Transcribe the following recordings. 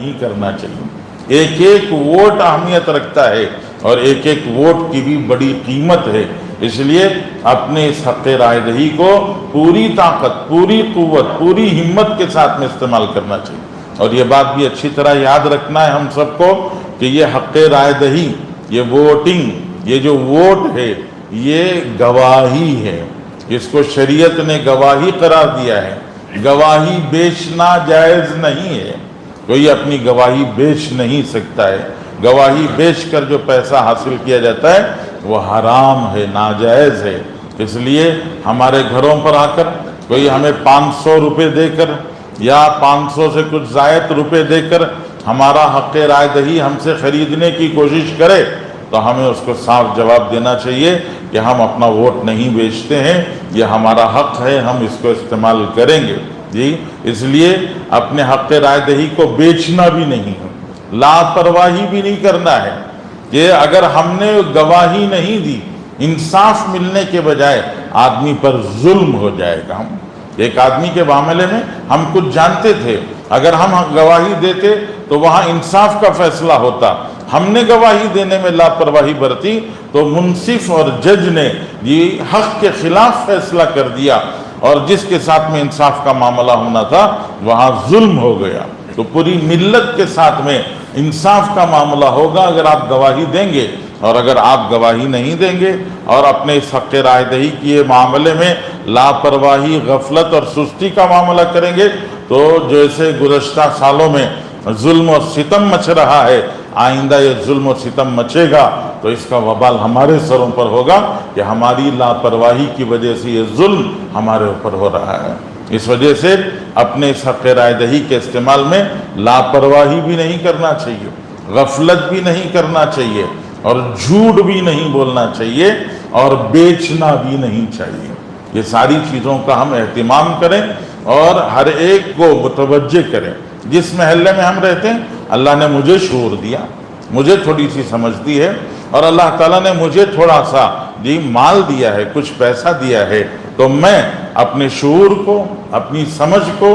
نہیں کرنا چاہیے۔ ایک ایک ووٹ اہمیت رکھتا ہے اور ایک ایک ووٹ کی بھی بڑی قیمت ہے، اس لیے اپنے اس حق رائے دہی کو پوری طاقت، پوری قوت، پوری ہمت کے ساتھ میں استعمال کرنا چاہیے۔ اور یہ بات بھی اچھی طرح یاد رکھنا ہے ہم سب کو کہ یہ حق رائے دہی، یہ ووٹنگ، یہ جو ووٹ ہے یہ گواہی ہے، اس کو شریعت نے گواہی قرار دیا ہے۔ گواہی بیچنا جائز نہیں ہے، کوئی اپنی گواہی بیچ نہیں سکتا ہے۔ گواہی بیچ کر جو پیسہ حاصل کیا جاتا ہے وہ حرام ہے، ناجائز ہے۔ اس لیے ہمارے گھروں پر آ کر کوئی ہمیں 500 روپے دے کر یا 500 سے کچھ زائد روپے دے کر ہمارا حق رائے دہی ہم سے خریدنے کی کوشش کرے تو ہمیں اس کو صاف جواب دینا چاہیے کہ ہم اپنا ووٹ نہیں بیچتے ہیں، یہ ہمارا حق ہے، ہم اس کو استعمال کریں گے جی۔ اس لیے اپنے حق رائے دہی کو بیچنا بھی نہیں ہے، لاپرواہی بھی نہیں کرنا ہے کہ اگر ہم نے گواہی نہیں دی، انصاف ملنے کے بجائے آدمی پر ظلم ہو جائے گا۔ ہم ایک آدمی کے معاملے میں ہم کچھ جانتے تھے، اگر ہم گواہی دیتے تو وہاں انصاف کا فیصلہ ہوتا، ہم نے گواہی دینے میں لاپرواہی برتی تو منصف اور جج نے یہ حق کے خلاف فیصلہ کر دیا اور جس کے ساتھ میں انصاف کا معاملہ ہونا تھا وہاں ظلم ہو گیا۔ تو پوری ملت کے ساتھ میں انصاف کا معاملہ ہوگا اگر آپ گواہی دیں گے، اور اگر آپ گواہی نہیں دیں گے اور اپنے اس حق رائے دہی کے معاملے میں لاپرواہی، غفلت اور سستی کا معاملہ کریں گے تو جیسے گزشتہ سالوں میں ظلم و ستم مچ رہا ہے، آئندہ یہ ظلم و ستم مچے گا تو اس کا وبال ہمارے سروں پر ہوگا کہ ہماری لاپرواہی کی وجہ سے یہ ظلم ہمارے اوپر ہو رہا ہے۔ اس وجہ سے اپنے اس حق رائے دہی کے استعمال میں لاپرواہی بھی نہیں کرنا چاہیے، غفلت بھی نہیں کرنا چاہیے، اور جھوٹ بھی نہیں بولنا چاہیے، اور بیچنا بھی نہیں چاہیے۔ یہ ساری چیزوں کا ہم اہتمام کریں اور ہر ایک کو متوجہ کریں۔ جس محلے میں ہم رہتے ہیں اللہ نے مجھے شعور دیا، مجھے تھوڑی سی سمجھ دی ہے، اور اللہ تعالیٰ نے مجھے تھوڑا سا مال دیا ہے، کچھ پیسہ دیا ہے، تو میں اپنے شعور کو، اپنی سمجھ کو،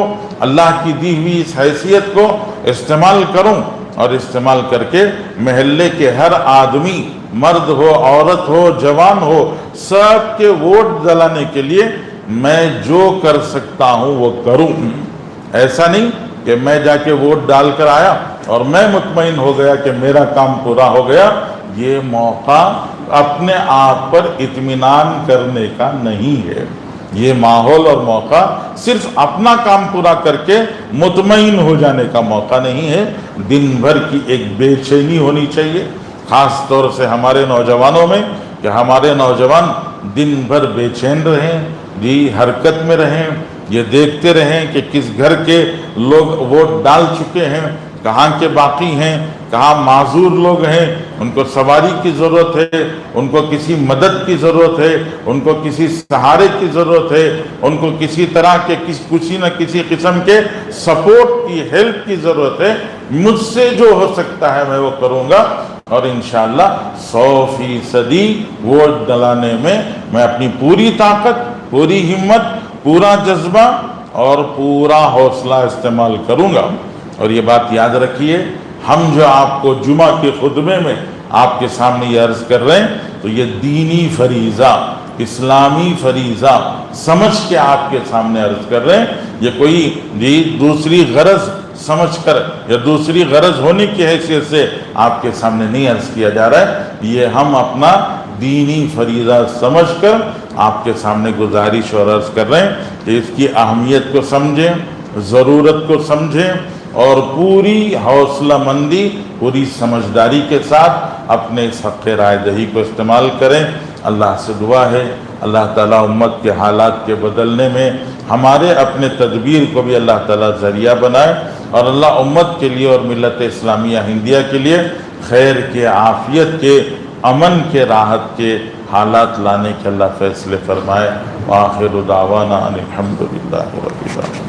اللہ کی دی ہوئی اس حیثیت کو استعمال کروں، اور استعمال کر کے محلے کے ہر آدمی، مرد ہو، عورت ہو، جوان ہو، سب کے ووٹ دلانے کے لیے میں جو کر سکتا ہوں وہ کروں۔ ایسا نہیں کہ میں جا کے ووٹ ڈال کر آیا اور میں مطمئن ہو گیا کہ میرا کام پورا ہو گیا۔ یہ موقع اپنے آپ پر اطمینان کرنے کا نہیں ہے، یہ ماحول اور موقع صرف اپنا کام پورا کر کے مطمئن ہو جانے کا موقع نہیں ہے۔ دن بھر کی ایک بے چینی ہونی چاہیے، خاص طور سے ہمارے نوجوانوں میں، کہ ہمارے نوجوان دن بھر بے چین رہیں جی، حرکت میں رہیں، یہ دیکھتے رہیں کہ کس گھر کے لوگ ووٹ ڈال چکے ہیں، کہاں کے باقی ہیں، کہاں معذور لوگ ہیں، ان کو سواری کی ضرورت ہے، ان کو کسی مدد کی ضرورت ہے، ان کو کسی سہارے کی ضرورت ہے، ان کو کسی طرح کے کسی نہ کسی قسم کے سپورٹ کی، ہیلپ کی ضرورت ہے۔ مجھ سے جو ہو سکتا ہے میں وہ کروں گا، اور انشاءاللہ 100% ووٹ دلانے میں میں اپنی پوری طاقت، پوری ہمت، پورا جذبہ اور پورا حوصلہ استعمال کروں گا۔ اور یہ بات یاد رکھیے، ہم جو آپ کو جمعہ کے خطبے میں آپ کے سامنے یہ عرض کر رہے ہیں تو یہ دینی فریضہ، اسلامی فریضہ سمجھ کے آپ کے سامنے عرض کر رہے ہیں۔ یہ کوئی دوسری غرض سمجھ کر یا دوسری غرض ہونے کی حیثیت سے آپ کے سامنے نہیں عرض کیا جا رہا ہے، یہ ہم اپنا دینی فریضہ سمجھ کر آپ کے سامنے گزارش اور عرض کر رہے ہیں کہ اس کی اہمیت کو سمجھیں، ضرورت کو سمجھیں، اور پوری حوصلہ مندی، پوری سمجھداری کے ساتھ اپنے اس حق رائے دہی کو استعمال کریں۔ اللہ سے دعا ہے اللہ تعالیٰ امت کے حالات کے بدلنے میں ہمارے اپنے تدبیر کو بھی اللہ تعالیٰ ذریعہ بنائے، اور اللہ امت کے لیے اور ملت اسلامیہ ہندیہ کے لیے خیر کے، عافیت کے، امن کے، راحت کے حالات لانے کے اللہ فیصلے فرمائے۔ وآخر دعوانا ان الحمد للہ رب العالمین۔